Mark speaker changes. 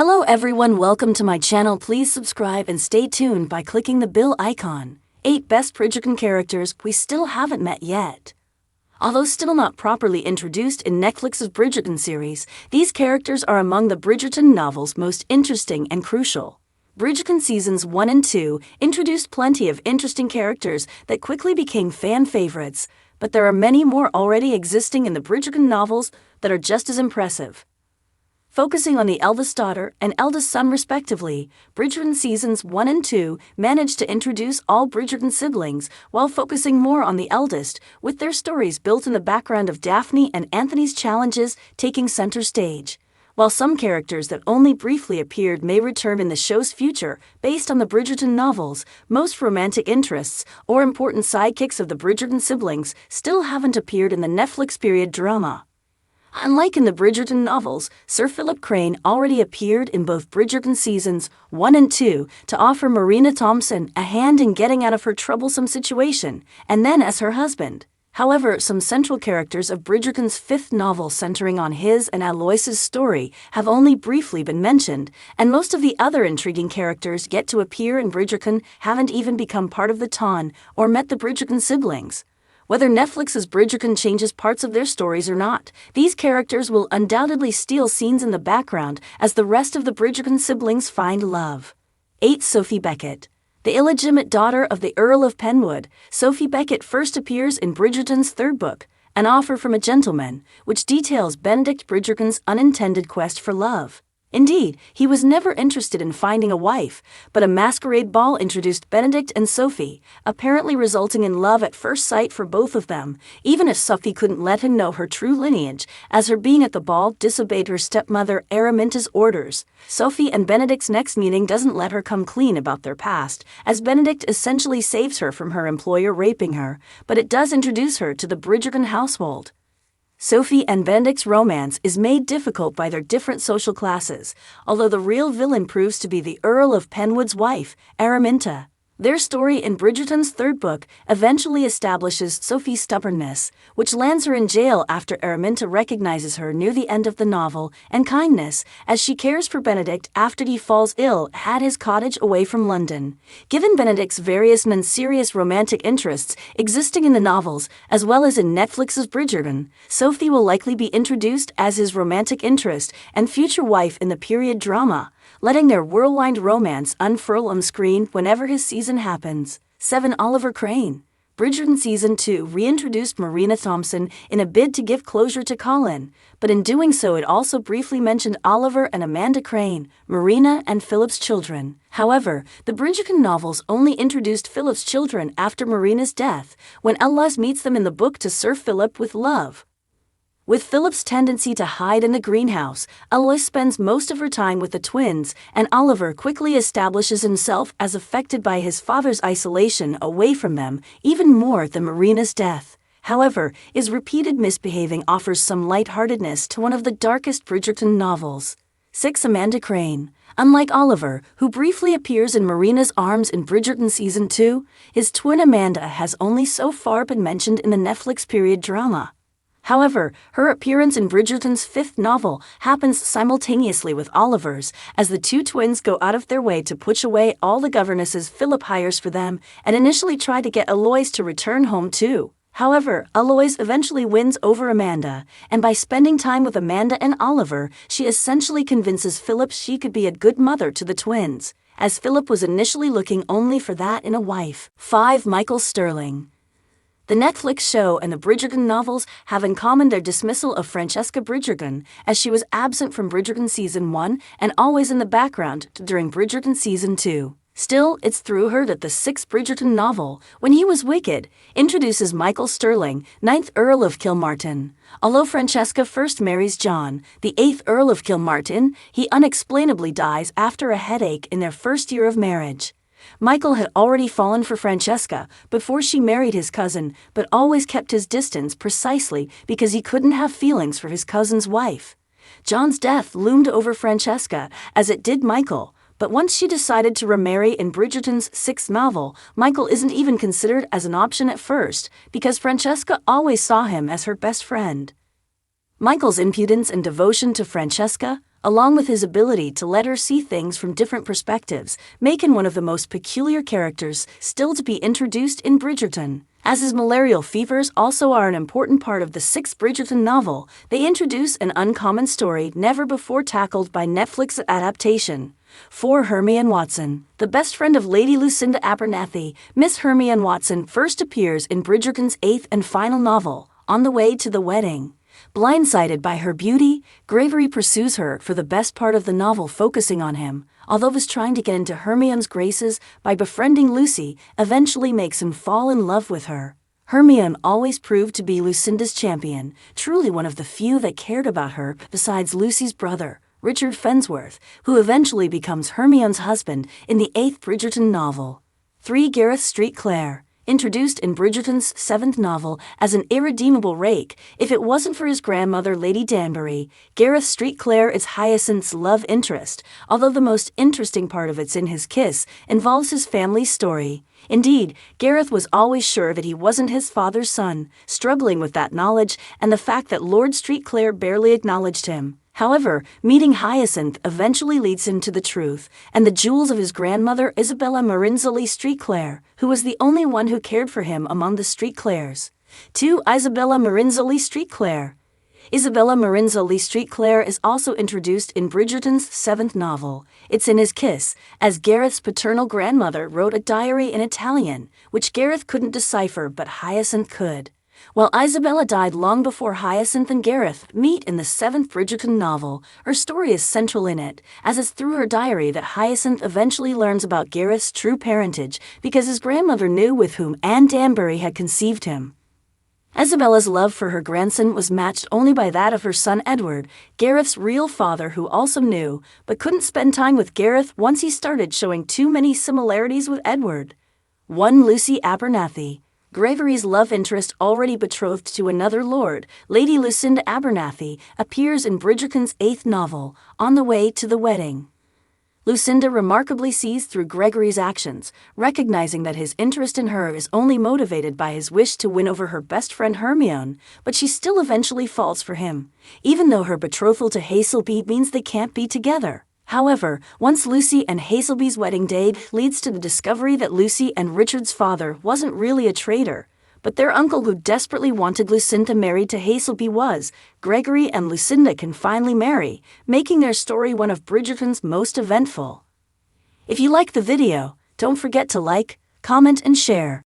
Speaker 1: Hello everyone, welcome to my channel. Please subscribe and stay tuned by clicking the bell icon. 8 best Bridgerton characters we still haven't met yet. Although still not properly introduced in Netflix's Bridgerton series, these characters are among the Bridgerton novels most interesting and crucial. Bridgerton seasons 1 and 2 introduced plenty of interesting characters that quickly became fan favorites, but there are many more already existing in the Bridgerton novels that are just as impressive. Focusing on the eldest daughter and eldest son respectively, Bridgerton seasons 1 and 2 managed to introduce all Bridgerton siblings while focusing more on the eldest, with their stories built in the background of Daphne and Anthony's challenges taking center stage. While some characters that only briefly appeared may return in the show's future based on the Bridgerton novels, most romantic interests or important sidekicks of the Bridgerton siblings still haven't appeared in the Netflix period drama. Unlike in the Bridgerton novels, Sir Philip Crane already appeared in both Bridgerton seasons 1 and 2 to offer Marina Thompson a hand in getting out of her troublesome situation, and then as her husband. However, some central characters of Bridgerton's 5th novel centering on his and Alois's story have only briefly been mentioned, and most of the other intriguing characters yet to appear in Bridgerton haven't even become part of the Ton or met the Bridgerton siblings. Whether Netflix's Bridgerton changes parts of their stories or not, these characters will undoubtedly steal scenes in the background as the rest of the Bridgerton siblings find love. 8. Sophie Beckett. The illegitimate daughter of the Earl of Penwood, Sophie Beckett first appears in Bridgerton's 3rd book, An Offer from a Gentleman, which details Benedict Bridgerton's unintended quest for love. Indeed, he was never interested in finding a wife, but a masquerade ball introduced Benedict and Sophie, apparently resulting in love at first sight for both of them, even if Sophie couldn't let him know her true lineage, as her being at the ball disobeyed her stepmother Araminta's orders. Sophie and Benedict's next meeting doesn't let her come clean about their past, as Benedict essentially saves her from her employer raping her, but it does introduce her to the Bridgerton household. Sophie and Benedict's romance is made difficult by their different social classes, although the real villain proves to be the Earl of Penwood's wife, Araminta. Their story in Bridgerton's 3rd book eventually establishes Sophie's stubbornness, which lands her in jail after Araminta recognizes her near the end of the novel, and kindness, as she cares for Benedict after he falls ill at his cottage away from London. Given Benedict's various and serious romantic interests existing in the novels, as well as in Netflix's Bridgerton, Sophie will likely be introduced as his romantic interest and future wife in the period drama, letting their whirlwind romance unfurl on screen whenever his season happens. 7. Oliver Crane. Bridgerton Season 2 reintroduced Marina Thompson in a bid to give closure to Colin, but in doing so it also briefly mentioned Oliver and Amanda Crane, Marina and Philip's children. However, the Bridgerton novels only introduced Philip's children after Marina's death, when Alois meets them in the book to Sir Philip with love. With Philip's tendency to hide in the greenhouse, Alois spends most of her time with the twins, and Oliver quickly establishes himself as affected by his father's isolation away from them, even more than Marina's death. However, his repeated misbehaving offers some lightheartedness to one of the darkest Bridgerton novels. 6. Amanda Crane. Unlike Oliver, who briefly appears in Marina's arms in Bridgerton Season 2, his twin Amanda has only so far been mentioned in the Netflix period drama. However, her appearance in Bridgerton's 5th novel happens simultaneously with Oliver's, as the two twins go out of their way to push away all the governesses Philip hires for them and initially try to get Alois to return home too. However, Alois eventually wins over Amanda, and by spending time with Amanda and Oliver, she essentially convinces Philip she could be a good mother to the twins, as Philip was initially looking only for that in a wife. 5. Michael Sterling. The Netflix show and the Bridgerton novels have in common their dismissal of Francesca Bridgerton, as she was absent from Bridgerton Season 1 and always in the background during Bridgerton Season 2. Still, it's through her that the 6th Bridgerton novel, When He Was Wicked, introduces Michael Sterling, 9th Earl of Kilmartin. Although Francesca first marries John, the 8th Earl of Kilmartin, he unexplainably dies after a headache in their first year of marriage. Michael had already fallen for Francesca before she married his cousin, but always kept his distance precisely because he couldn't have feelings for his cousin's wife. John's death loomed over Francesca, as it did Michael, but once she decided to remarry in Bridgerton's 6th novel, Michael isn't even considered as an option at first, because Francesca always saw him as her best friend. Michael's impudence and devotion to Francesca, along with his ability to let her see things from different perspectives, make him one of the most peculiar characters still to be introduced in Bridgerton. As his malarial fevers also are an important part of the sixth Bridgerton novel, they introduce an uncommon story never before tackled by Netflix adaptation. For Hermione Watson, the best friend of Lady Lucinda Abernathy, Miss Hermione Watson first appears in Bridgerton's eighth and final novel, On the Way to the Wedding. Blindsided by her beauty, Gravery pursues her for the best part of the novel, focusing on him, although was trying to get into Hermione's graces by befriending Lucy, eventually makes him fall in love with her. Hermione always proved to be Lucinda's champion, truly one of the few that cared about her besides Lucy's brother, Richard Fensworth, who eventually becomes Hermione's husband in the eighth Bridgerton novel. 3. Gareth Street Clare. Introduced in Bridgerton's seventh novel as an irredeemable rake, if it wasn't for his grandmother Lady Danbury, Gareth Street Clare is Hyacinth's love interest, although the most interesting part of It's in His Kiss involves his family's story. Indeed, Gareth was always sure that he wasn't his father's son, struggling with that knowledge and the fact that Lord Street Clare barely acknowledged him. However, meeting Hyacinth eventually leads him to the truth and the jewels of his grandmother Isabella Marinzoli Street Clare, who was the only one who cared for him among the Street Clares. 2. Isabella Marinzoli Street Clare. Isabella Marinzoli Street Clare is also introduced in Bridgerton's seventh novel, It's in His Kiss, as Gareth's paternal grandmother wrote a diary in Italian, which Gareth couldn't decipher but Hyacinth could. While Isabella died long before Hyacinth and Gareth meet in the seventh Bridgerton novel, her story is central in it, as it's through her diary that Hyacinth eventually learns about Gareth's true parentage because his grandmother knew with whom Anne Danbury had conceived him. Isabella's love for her grandson was matched only by that of her son Edward, Gareth's real father, who also knew, but couldn't spend time with Gareth once he started showing too many similarities with Edward. 1. Lucy Abernathy. Gravery's love interest, already betrothed to another lord, Lady Lucinda Abernathy, appears in Bridgerton's eighth novel, On the Way to the Wedding. Lucinda remarkably sees through Gregory's actions, recognizing that his interest in her is only motivated by his wish to win over her best friend Hermione, but she still eventually falls for him, even though her betrothal to Hazelby means they can't be together. However, once Lucy and Hazelby's wedding day leads to the discovery that Lucy and Richard's father wasn't really a traitor, but their uncle who desperately wanted Lucinda married to Hazelby was, Gregory and Lucinda can finally marry, making their story one of Bridgerton's most eventful. If you like the video, don't forget to like, comment and share.